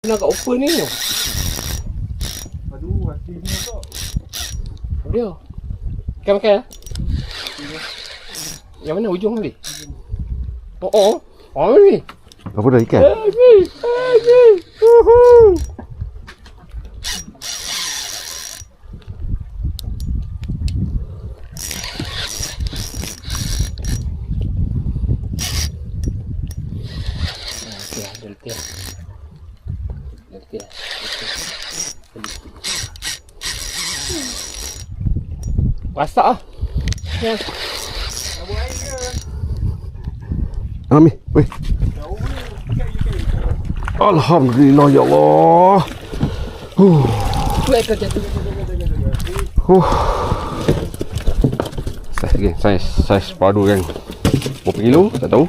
Nak kat open ni. Aduh, hati ni tu. Dia. Makan. Yang mana ujung tadi? Oh ni. Apa dah ikan? Ni. Letih. Masak ah. Ya. Ami, weh. Alhamdulillah ya Allah. Saiz padu kan. Berapa kilo? Tak tahu.